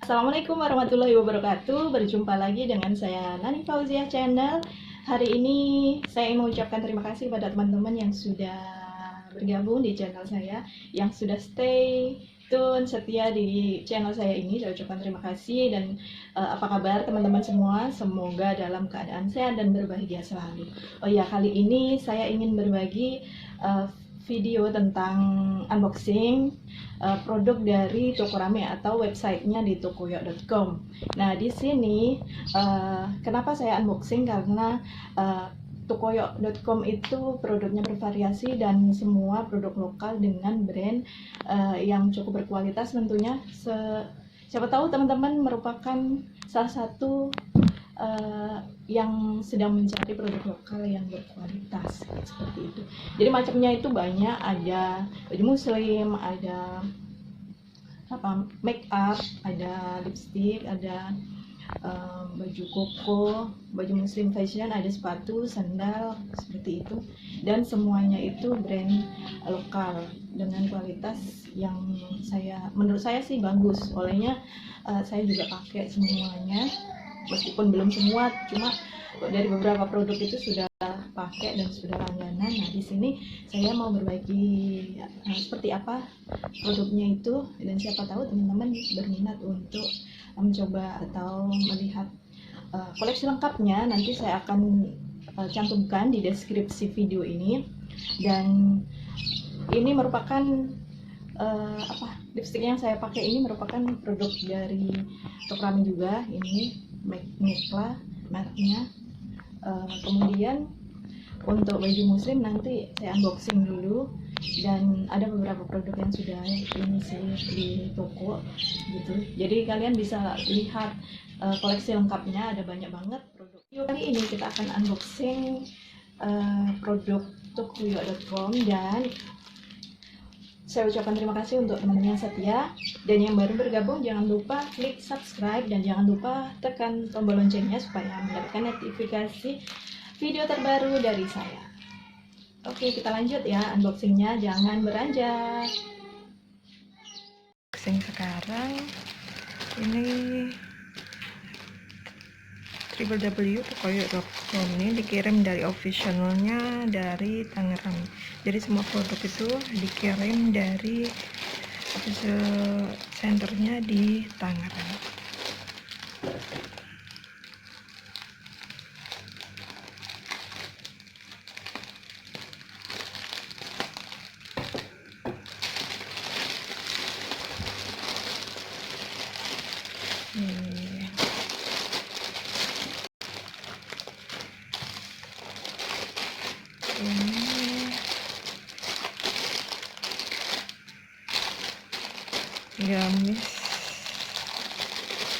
Assalamualaikum warahmatullahi wabarakatuh. Berjumpa lagi dengan saya Nani Fauziah Channel. Hari ini saya ingin mengucapkan terima kasih kepada teman-teman yang sudah bergabung di channel saya, yang sudah stay tune setia di channel saya ini. Saya ucapkan terima kasih. Dan apa kabar teman-teman semua? Semoga dalam keadaan sehat dan berbahagia selalu. Oh ya, kali ini saya ingin berbagi video tentang unboxing produk dari Tokorame atau websitenya di tokoyo.com. Nah, di sini kenapa saya unboxing, karena tokoyo.com itu produknya bervariasi dan semua produk lokal dengan brand yang cukup berkualitas tentunya. Siapa tahu teman-teman merupakan salah satu yang sedang mencari produk lokal yang berkualitas, seperti itu. Jadi macamnya itu banyak, ada baju muslim, ada make up, ada lipstick, ada baju koko, baju muslim fashion, ada sepatu, sandal, seperti itu. Dan semuanya itu brand lokal dengan kualitas yang menurut saya sih bagus. Olehnya saya juga pakai semuanya, meskipun belum semua, cuma dari beberapa produk itu sudah pakai dan sudah langganan. Nah, di sini saya mau berbagi seperti apa produknya itu, dan siapa tahu teman-teman berminat untuk mencoba atau melihat koleksi lengkapnya. Nanti saya akan cantumkan di deskripsi video ini. Dan ini merupakan lipstick yang saya pakai ini merupakan produk dari Tokorame juga. Ini Nekla mereknya. Kemudian untuk baju muslim nanti saya unboxing dulu, dan ada beberapa produk yang sudah ini sih di toko gitu. Jadi kalian bisa lihat koleksi lengkapnya, ada banyak banget produk. Kali ini kita akan unboxing produk tokoyo.com, dan saya ucapkan terima kasih untuk teman-teman yang setia, dan yang baru bergabung jangan lupa klik subscribe dan jangan lupa tekan tombol loncengnya supaya mendapatkan notifikasi video terbaru dari saya. Oke, kita lanjut ya unboxingnya, jangan beranjak. Unboxing sekarang ini www.tokoyo.com, ini dikirim dari officialnya dari Tangerang. Jadi semua produk itu dikirim dari official centernya di Tangerang. Gamis,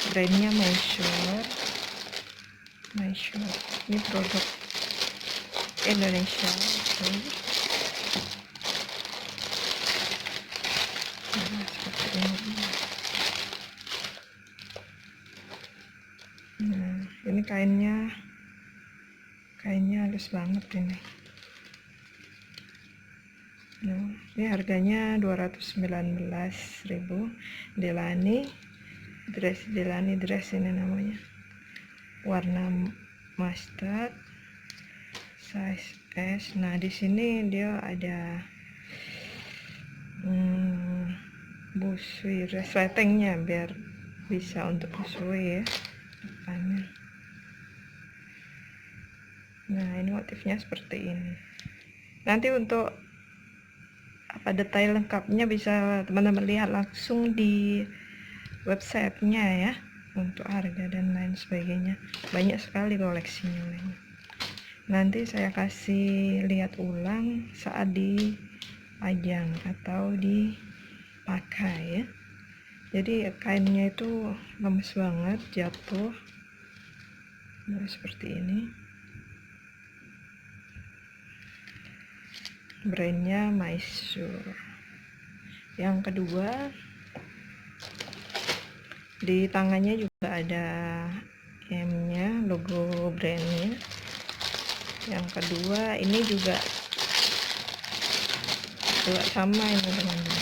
brandnya Mysure. Ini produk Indonesia. Nah, seperti ini. Nah, ini kainnya halus banget ini. Nah, ini harganya 219.000. Delani dress ini namanya, warna mustard, size S. Nah, di sini dia ada busui resletingnya biar bisa untuk busui ya depannya. Nah, ini motifnya seperti ini. Nanti untuk detail lengkapnya bisa teman-teman lihat langsung di websitenya ya, untuk harga dan lain sebagainya. Banyak sekali koleksinya. Nanti saya kasih lihat ulang saat dipajang atau dipakai ya. Jadi kainnya itu lemes banget, jatuh. Nah, seperti ini. Brandnya Mysure. Yang kedua, di tangannya juga ada M-nya, logo brandnya. Yang kedua, ini juga juga sama ini teman-teman.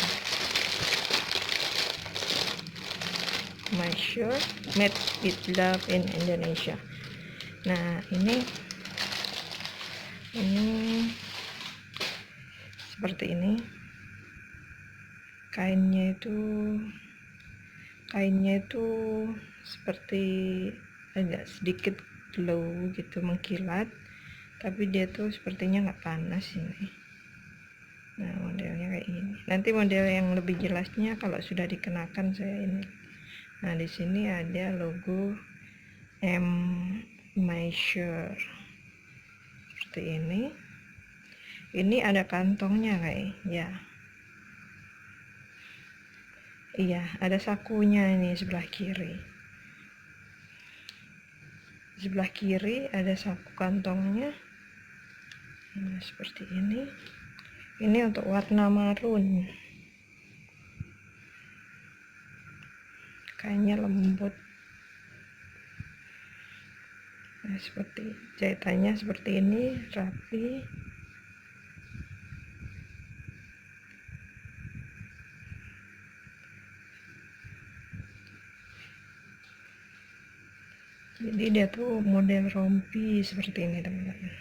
My shirt made with love in Indonesia. Nah ini seperti ini. Kainnya itu seperti agak sedikit glow gitu, mengkilat, tapi dia tuh sepertinya nggak panas ini. Nah modelnya kayak gini. Nanti model yang lebih jelasnya kalau sudah dikenakan saya ini. Nah di sini ada logo My Shirt seperti ini. Ini ada kantongnya kayak ya. Iya, ada sakunya ini sebelah kiri. Sebelah kiri ada saku kantongnya. Nah, seperti ini. Ini untuk warna marun. Kainnya lembut. Nah, seperti jahitannya seperti ini, rapi. Jadi dia tuh model rompi seperti ini teman-teman.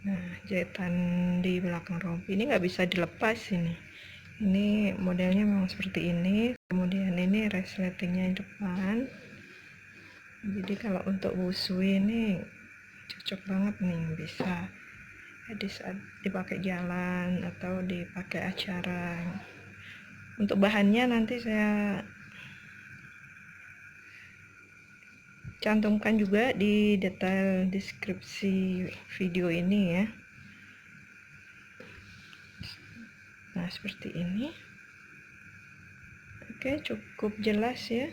Nah jahitan di belakang rompi ini nggak bisa dilepas ini. Ini modelnya memang seperti ini. Kemudian ini resletingnya di depan. Jadi kalau untuk busui ini cocok banget nih, bisa di saat dipakai jalan atau dipakai acara. Untuk bahannya nanti saya cantumkan juga di detail deskripsi video ini ya. Nah seperti ini. Oke, cukup jelas ya.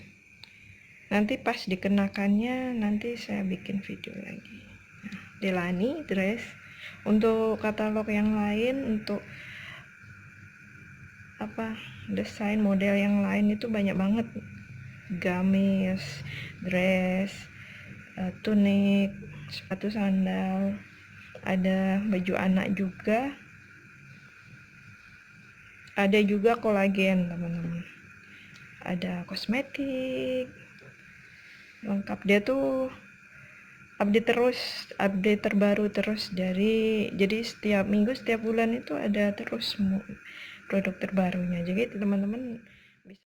Nanti pas dikenakannya nanti saya bikin video lagi. Nah, Delani dress. Untuk katalog yang lain, untuk desain model yang lain itu banyak banget. Gamis, dress, tunik, sepatu sandal, ada baju anak juga, ada juga kolagen teman-teman, ada kosmetik lengkap. Dia tuh update terbaru terus jadi setiap minggu, setiap bulan itu ada terus produk terbarunya. Jadi teman-teman bisa